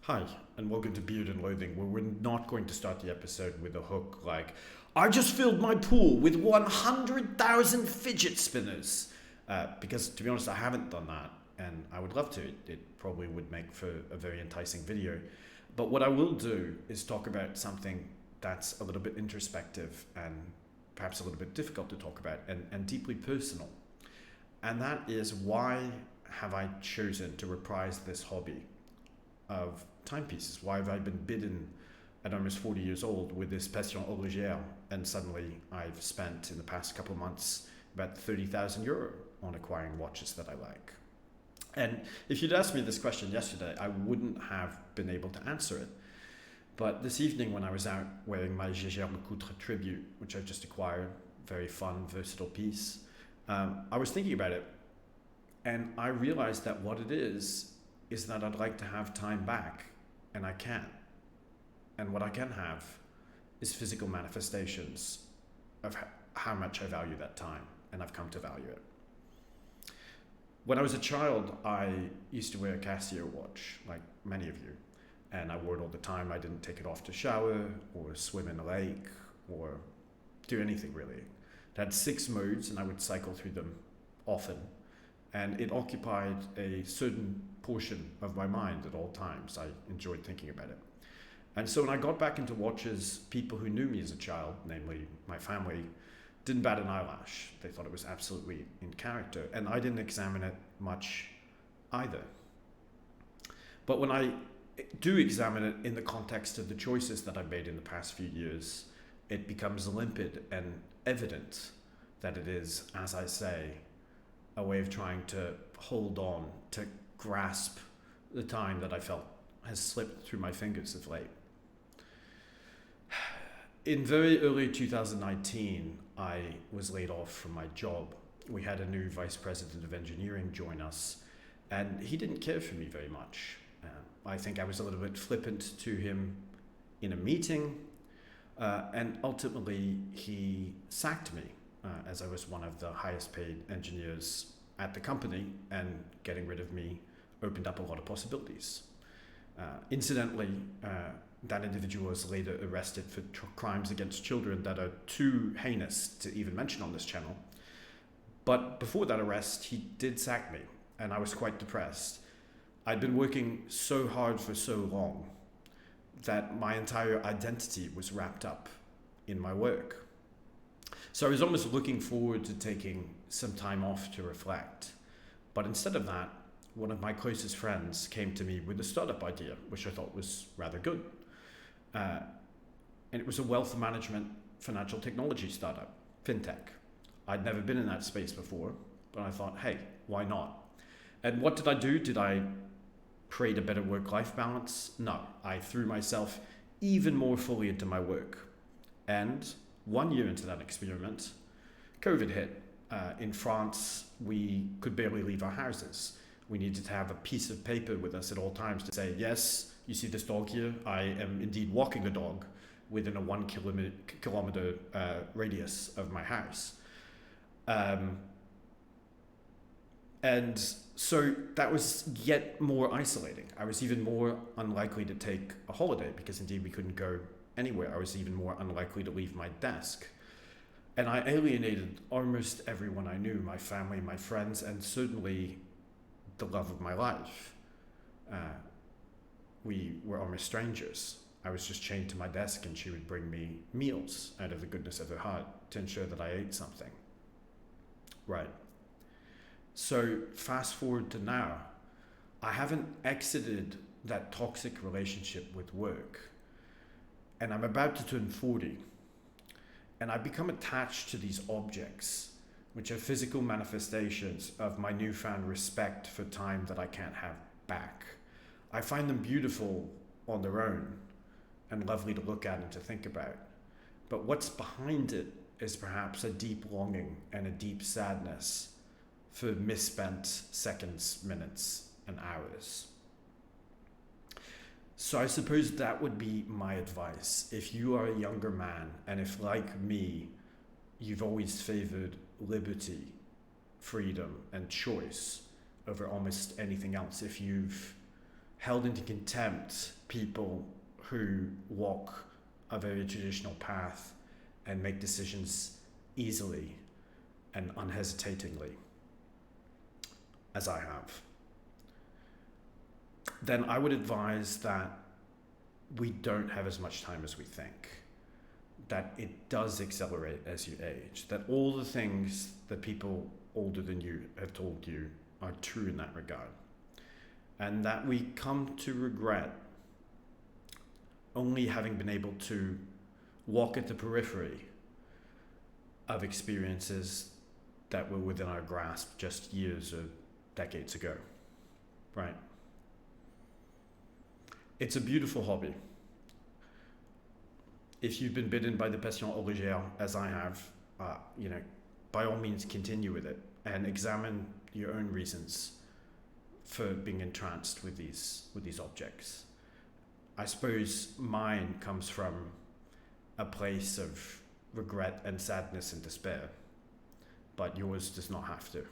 Hi, and welcome to Beard and Loathing, where we're not going to start the episode with a hook like, I just filled my pool with 100,000 fidget spinners. Because, to be honest, I haven't done that, and I would love to. It probably would make for a very enticing video. But what I will do is talk about something that's a little bit introspective and perhaps a little bit difficult to talk about and deeply personal. And that is, why have I chosen to reprise this hobby of timepieces? Why have I been bitten at almost 40 years old with this passion horlogère, and suddenly I've spent in the past couple of months about 30,000 euro on acquiring watches that I like? And if you'd asked me this question yesterday, I wouldn't have been able to answer it. But this evening, when I was out wearing my Jaeger LeCoultre Tribute, which I just acquired, very fun, versatile piece, I was thinking about it, and I realized that what it is that I'd like to have time back, and I can't. And what I can have is physical manifestations of how much I value that time, and I've come to value it. When I was a child, I used to wear a Casio watch, like many of you, and I wore it all the time. I didn't take it off to shower, or swim in a lake, or do anything really. It had 6 modes, and I would cycle through them often, and it occupied a certain portion of my mind at all times. I enjoyed thinking about it. And so when I got back into watches, people who knew me as a child, namely my family, didn't bat an eyelash. They thought it was absolutely in character, and I didn't examine it much either. But when I do examine it in the context of the choices that I've made in the past few years, it becomes limpid and evident that it is, as I say, a way of trying to hold on, to grasp the time that I felt has slipped through my fingers of late. In very early 2019, I was laid off from my job. We had a new vice president of engineering join us, and he didn't care for me very much. I think I was a little bit flippant to him in a meeting, and ultimately he sacked me as I was one of the highest paid engineers at the company, and getting rid of me opened up a lot of possibilities. Incidentally, that individual was later arrested for crimes against children that are too heinous to even mention on this channel. But before that arrest, he did sack me, and I was quite depressed. I'd been working so hard for so long that my entire identity was wrapped up in my work. So I was almost looking forward to taking some time off to reflect. But instead of that, one of my closest friends came to me with a startup idea, which I thought was rather good. And it was a wealth management financial technology startup, fintech. I'd never been in that space before, but I thought, hey, why not? And what did I do? Did I create a better work-life balance? No, I threw myself even more fully into my work. And 1 year into that experiment, COVID hit. In France, we could barely leave our houses. We needed to have a piece of paper with us at all times to say, yes, you see this dog here? I am indeed walking a dog within a 1 kilometer radius of my house. And so that was yet more isolating. I was even more unlikely to take a holiday because indeed we couldn't go anywhere. I was even more unlikely to leave my desk. And I alienated almost everyone I knew, my family, my friends, and certainly the love of my life. We were almost strangers. I was just chained to my desk, and she would bring me meals out of the goodness of her heart to ensure that I ate something. Right. So fast forward to now, I haven't exited that toxic relationship with work, and I'm about to turn 40, and I've become attached to these objects, which are physical manifestations of my newfound respect for time that I can't have back. I find them beautiful on their own and lovely to look at and to think about. But what's behind it is perhaps a deep longing and a deep sadness for misspent seconds, minutes, and hours. So I suppose that would be my advice. If you are a younger man, and if, like me, you've always favored liberty, freedom, and choice over almost anything else, if you've held into contempt people who walk a very traditional path and make decisions easily and unhesitatingly, as I have, then I would advise that we don't have as much time as we think, that it does accelerate as you age, that all the things that people older than you have told you are true in that regard, and that we come to regret only having been able to walk at the periphery of experiences that were within our grasp just years or decades ago, right? It's a beautiful hobby. If you've been bitten by the passion horlogère, as I have, by all means continue with it and examine your own reasons for being entranced with these objects. I suppose mine comes from a place of regret and sadness and despair, but yours does not have to.